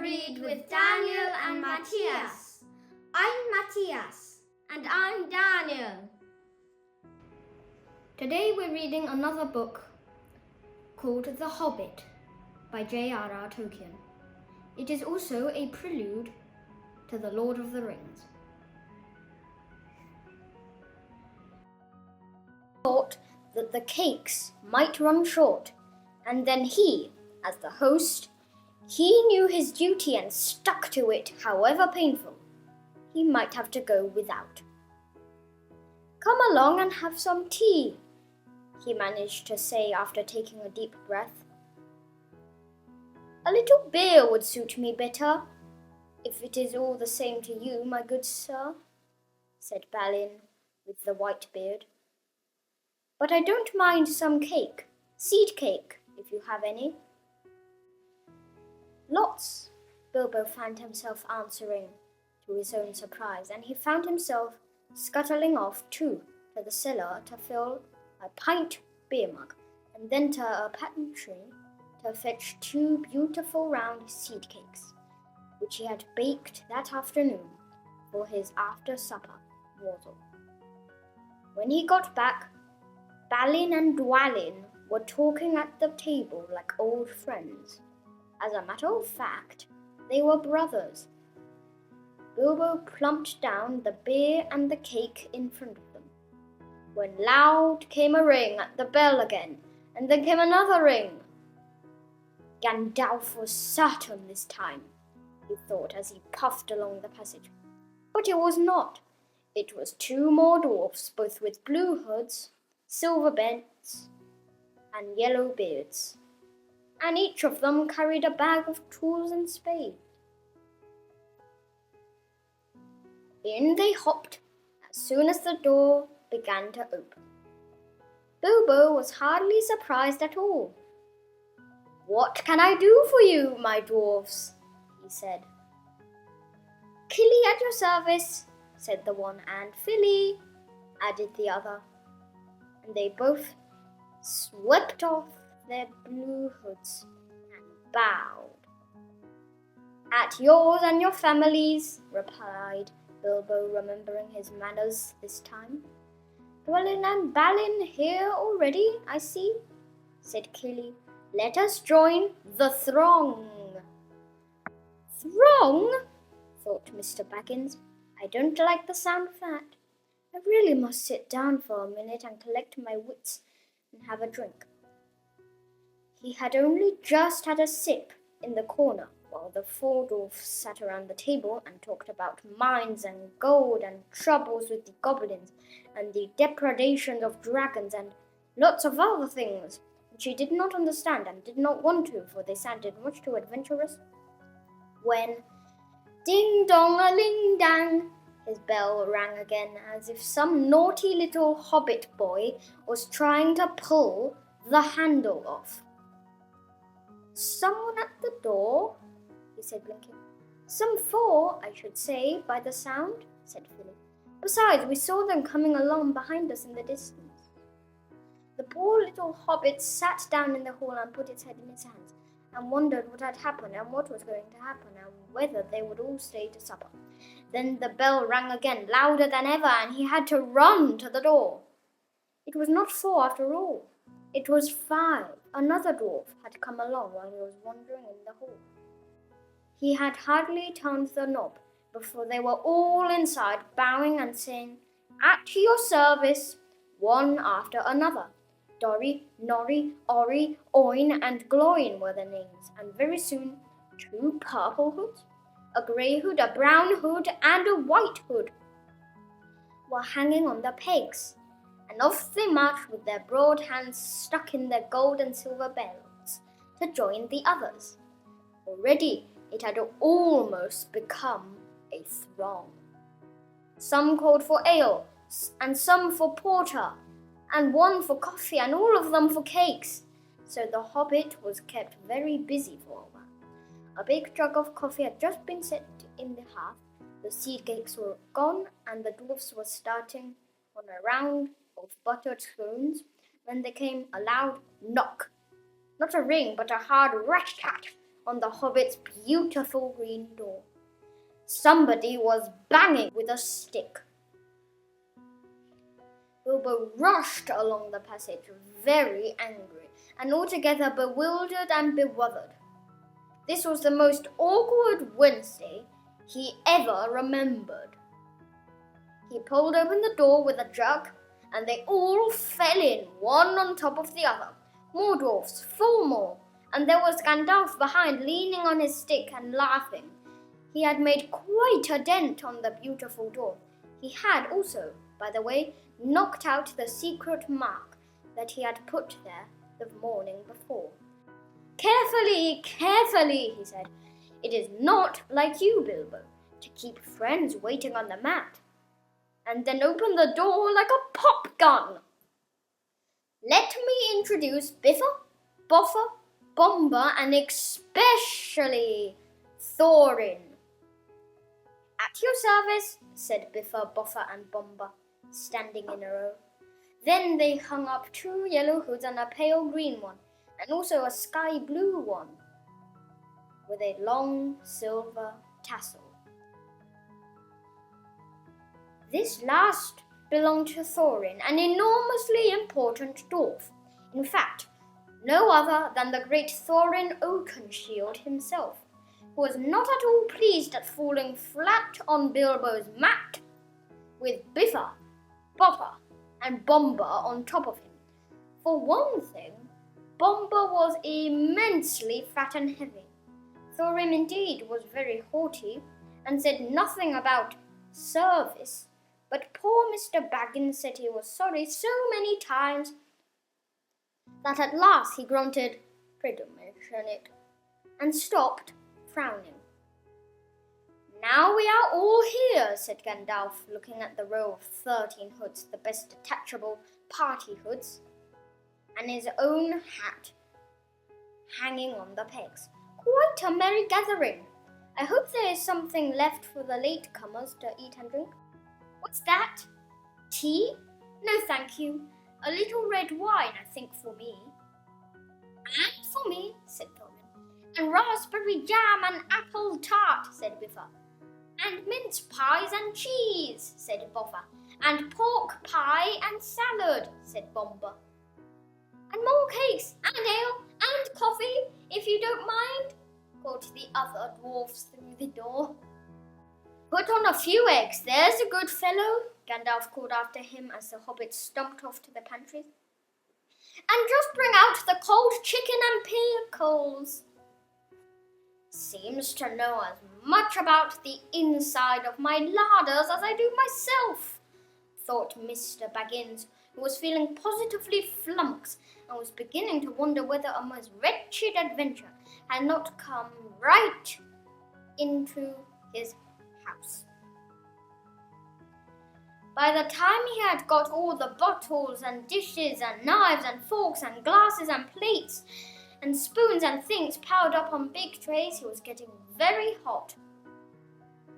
Read with Daniel and Matthias. I'm Matthias. And I'm Daniel. Today we're reading another book called The Hobbit by J.R.R. Tolkien. It is also a prelude to The Lord of the Rings. Thought that the cakes might run short, and then he, as the host, he knew his duty and stuck to it, however painful. He might have to go without. "Come along and have some tea," he managed to say after taking a deep breath. "A little beer would suit me better, if it is all the same to you, my good sir," said Balin with the white beard. "But I don't mind some cake, seed cake, if you have any." "Lots," Bilbo found himself answering to his own surprise, and he found himself scuttling off too to the cellar to fill a pint beer mug, and then to a pantry to fetch 2 beautiful round seed cakes, which he had baked that afternoon for his after-supper morsel. When he got back, Balin and Dwalin were talking at the table like old friends. As a matter of fact, they were brothers. Bilbo plumped down the beer and the cake in front of them, when loud came a ring at the bell again, and then came another ring. Gandalf was certain this time, he thought as he puffed along the passage. But it was not. It was 2 more dwarfs, both with blue hoods, silver belts, and yellow beards, and each of them carried a bag of tools and spades. In they hopped as soon as the door began to open. Bilbo was hardly surprised at all. "What can I do for you, my dwarfs?" he said. "Killy at your service," said the one, and "Filly," added the other, and they both swept off their blue hoods and bowed. "At yours and your families," replied Bilbo, remembering his manners this time. "Dwalin and Balin here already, I see," said Killy. "Let us join the throng." "Throng?" thought Mr. Baggins. "I don't like the sound of that. I really must sit down for a minute and collect my wits and have a drink." He had only just had a sip in the corner while the 4 dwarfs sat around the table and talked about mines and gold and troubles with the goblins and the depredations of dragons and lots of other things which he did not understand and did not want to, for they sounded much too adventurous, when ding-dong-a-ling-dang, his bell rang again, as if some naughty little hobbit boy was trying to pull the handle off. "Someone at the door?" he said, blinking. "Some 4, I should say, by the sound," said Filly. "Besides, we saw them coming along behind us in the distance." The poor little hobbit sat down in the hall and put his head in his hands, and wondered what had happened and what was going to happen, and whether they would all stay to supper. Then the bell rang again, louder than ever, and he had to run to the door. It was not 4 after all. It was 5. Another dwarf had come along while he was wandering in the hall. He had hardly turned the knob before they were all inside, bowing and saying, "At your service," one after another. Dorry, Norry, Orry, Oin, and Gloin were the names, and very soon 2 purple hoods, a grey hood, a brown hood, and a white hood were hanging on the pegs, and off they marched with their broad hands stuck in their gold and silver belts to join the others. Already it had almost become a throng. Some called for ale, and some for porter, and one for coffee, and all of them for cakes. So the hobbit was kept very busy for a while. A big jug of coffee had just been set in the hearth, the seed cakes were gone, and the dwarfs were starting on a round of buttered scones, when there came a loud knock. Not a ring, but a hard rat-tat on the Hobbit's beautiful green door. Somebody was banging with a stick. Bilbo rushed along the passage, very angry, and altogether bewildered and bewildered. This was the most awkward Wednesday he ever remembered. He pulled open the door with a jerk, and they all fell in, one on top of the other. More dwarfs, 4 more, and there was Gandalf behind, leaning on his stick and laughing. He had made quite a dent on the beautiful door. He had also, by the way, knocked out the secret mark that he had put there the morning before. Carefully, carefully, he said. It is not like you, Bilbo, to keep friends waiting on the mat, and then open the door like a pop gun. Let me introduce Biffa, Boffa, Bomber, and especially Thorin. At your service, said Biffa, Boffa, and Bomber, standing in a row. Then they hung up 2 yellow hoods and a pale green one, and also a sky blue one, with a long silver tassel. This last belonged to Thorin, an enormously important dwarf. In fact, no other than the great Thorin Oakenshield himself, who was not at all pleased at falling flat on Bilbo's mat, with Biffa, Boffa, and Bomber on top of him. For one thing, Bomber was immensely fat and heavy. Thorin indeed was very haughty and said nothing about service, but poor Mr. Baggins said he was sorry so many times that at last he grunted, "Pray don't mention it," and stopped, frowning. Now we are all here, said Gandalf, looking at the row of 13 hoods, the best detachable party hoods, and his own hat hanging on the pegs. Quite a merry gathering. I hope there is something left for the latecomers to eat and drink. What's that? Tea? No, thank you. A little red wine, I think, for me. And for me, said Thorin. And raspberry jam and apple tart, said Biffa. And mince pies and cheese, said Boffa. And pork pie and salad, said Bomber. And more cakes and ale and coffee, if you don't mind, called the other dwarfs through the door. Put on a few eggs, there's a good fellow, Gandalf called after him as the hobbits stumped off to the pantries. And just bring out the cold chicken and pickles. Seems to know as much about the inside of my larders as I do myself, thought Mr. Baggins, who was feeling positively flummoxed and was beginning to wonder whether a most wretched adventure had not come right into his house. By the time he had got all the bottles and dishes and knives and forks and glasses and plates and spoons and things piled up on big trays, he was getting very hot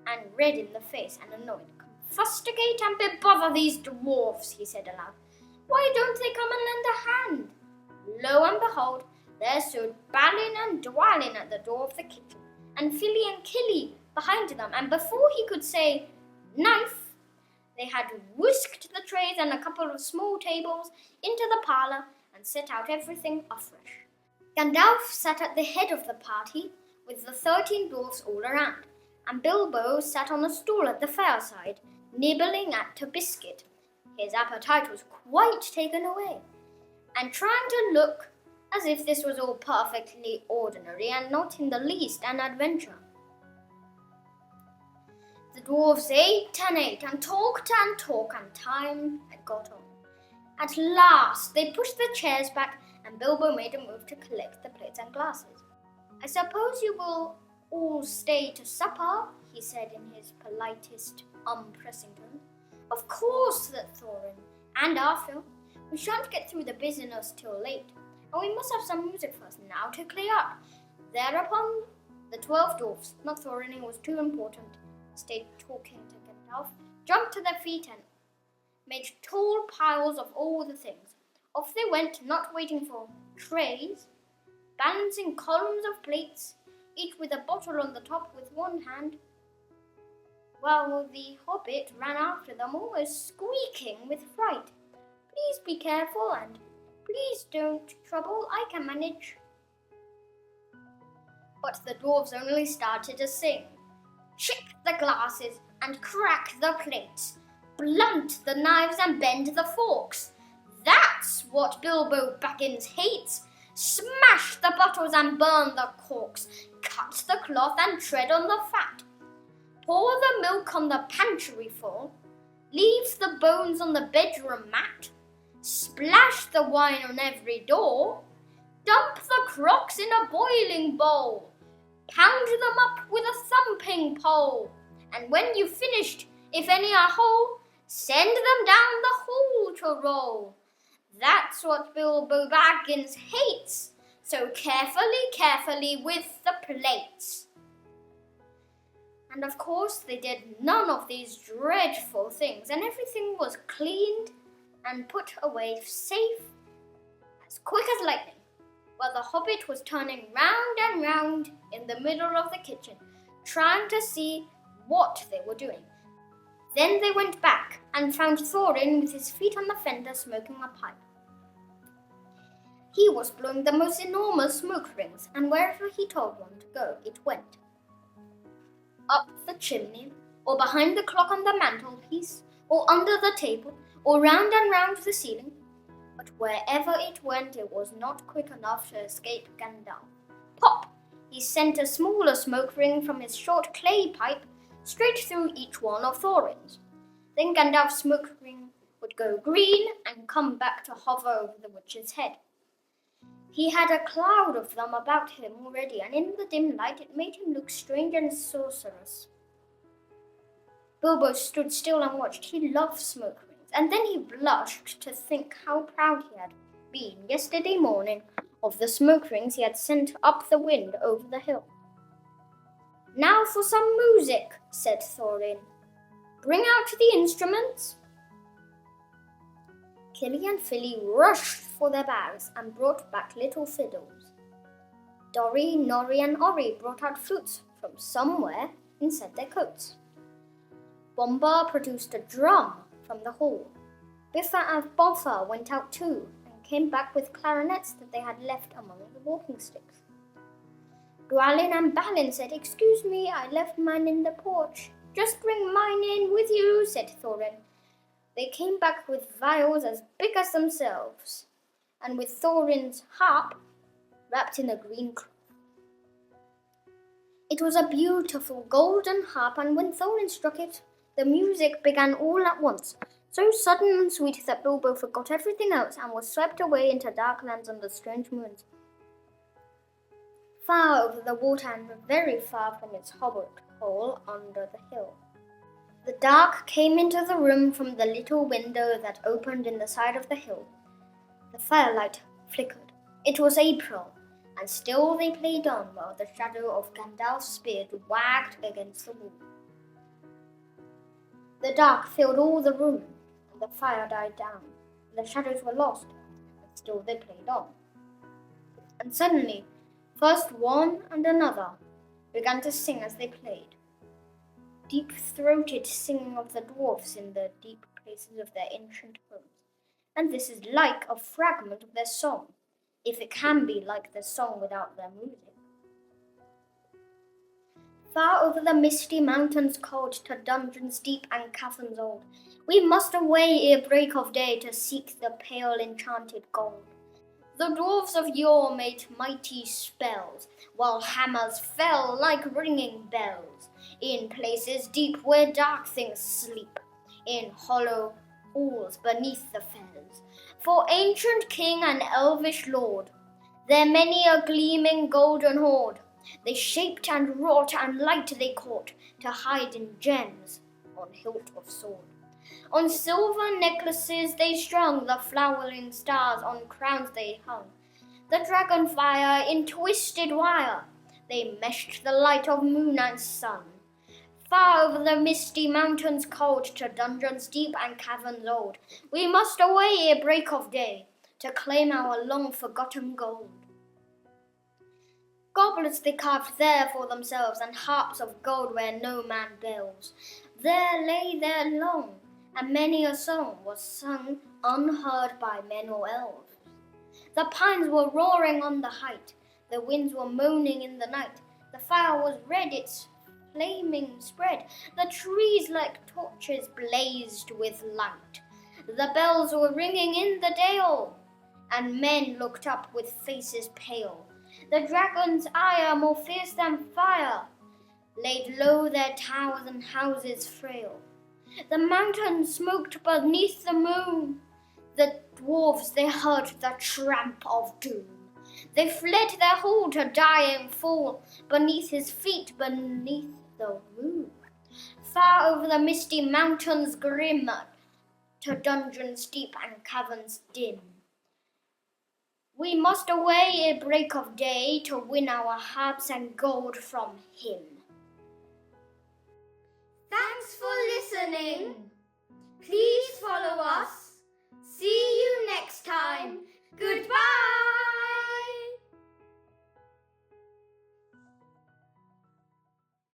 and red in the face and annoyed. Fustigate and bebother these dwarfs, he said aloud. Why don't they come and lend a hand? Lo and behold, there stood Balin and Dwalin at the door of the kitchen, and Philly and Killy behind them, and before he could say knife, they had whisked the trays and a couple of small tables into the parlour and set out everything afresh. Gandalf sat at the head of the party with the 13 dwarfs all around, and Bilbo sat on a stool at the fireside, nibbling at a biscuit. His appetite was quite taken away, and trying to look as if this was all perfectly ordinary and not in the least an adventure. The dwarfs ate and talked, and time had got on. At last they pushed the chairs back, and Bilbo made a move to collect the plates and glasses. I suppose you will all stay to supper, he said in his politest, unpressing tone. Of course, said Thorin, and after. We shan't get through the business till late, and we must have some music first now to clear up. Thereupon the 12 dwarfs, not Thorin, who was too important, stayed talking to Gandalf, jumped to their feet and made tall piles of all the things. Off they went, not waiting for trays, balancing columns of plates, each with a bottle on the top with one hand, while the Hobbit ran after them, almost squeaking with fright. "Please be careful, and please don't trouble, I can manage." But the dwarves only started to sing. "Chip the glasses and crack the plates, blunt the knives and bend the forks. That's what Bilbo Baggins hates. Smash the bottles and burn the corks, cut the cloth and tread on the fat. Pour the milk on the pantry floor, leave the bones on the bedroom mat. Splash the wine on every door, dump the crocks in a boiling bowl. Pound them up with a thumping pole, and when you've finished, if any are whole, send them down the hall to roll. That's what Bilbo Baggins hates, so carefully, carefully with the plates." And of course they did none of these dreadful things, and everything was cleaned and put away safe as quick as lightning, while the Hobbit was turning round and round in the middle of the kitchen, trying to see what they were doing. Then they went back and found Thorin with his feet on the fender smoking a pipe. He was blowing the most enormous smoke rings, and wherever he told one to go, it went. Up the chimney, or behind the clock on the mantelpiece, or under the table, or round and round the ceiling. But wherever it went, it was not quick enough to escape Gandalf. Pop! He sent a smaller smoke ring from his short clay pipe straight through each one of Thorin's. Then Gandalf's smoke ring would go green and come back to hover over the witch's head. He had a cloud of them about him already, and in the dim light it made him look strange and sorcerous. Bilbo stood still and watched. He loved smoke rings, and then he blushed to think how proud he had been yesterday morning of the smoke rings he had sent up the wind over the hill. "Now for some music," said Thorin. "Bring out the instruments." Killy and Philly rushed for their bags and brought back little fiddles. Dorry, Norry and Orry brought out flutes from somewhere inside their coats. Bomba produced a drum from the hall. Biffa and Boffa went out too and came back with clarinets that they had left among the walking sticks. Dwalin and Balin said, "Excuse me, I left mine in the porch." "Just bring mine in with you," said Thorin. They came back with vials as big as themselves, and with Thorin's harp wrapped in a green cloth. It was a beautiful golden harp, and when Thorin struck it, the music began all at once, so sudden and sweet that Bilbo forgot everything else and was swept away into dark lands under strange moons. Far over the water and very far from its hobbit hole under the hill. The dark came into the room from the little window that opened in the side of the hill. The firelight flickered. It was April, and still they played on while the shadow of Gandalf's beard wagged against the wall. The dark filled all the room, and the fire died down. The shadows were lost, and still they played on. And suddenly, first one and another began to sing as they played. Deep-throated singing of the dwarfs in the deep places of their ancient homes. And this is like a fragment of their song, if it can be like their song without their music. Far over the misty mountains cold, to dungeons deep and caverns old, we must away ere break of day to seek the pale enchanted gold. The dwarves of yore made mighty spells, while hammers fell like ringing bells, in places deep where dark things sleep, in hollow halls beneath the fells. For ancient king and elvish lord, there many a gleaming golden hoard, they shaped and wrought and light they caught, to hide in gems on hilt of sword. On silver necklaces they strung, the flowering stars on crowns they hung. The dragon fire in twisted wire, they meshed the light of moon and sun. Far over the misty mountains cold, to dungeons deep and caverns old, we must away ere break of day, to claim our long-forgotten gold. Goblets they carved there for themselves, and harps of gold where no man bells. There lay there long, and many a song was sung unheard by men or elves. The pines were roaring on the height, the winds were moaning in the night. The fire was red, its flaming spread, the trees like torches blazed with light. The bells were ringing in the dale, and men looked up with faces pale. The dragon's ire, more fierce than fire, laid low their towers and houses frail. The mountains smoked beneath the moon. The dwarves, they heard the tramp of doom. They fled their hall to die and fall beneath his feet, beneath the moon. Far over the misty mountains grim, to dungeons deep and caverns dim. We must away at break of day to win our hearts and gold from him. Thanks for listening. Please follow us. See you next time. Goodbye.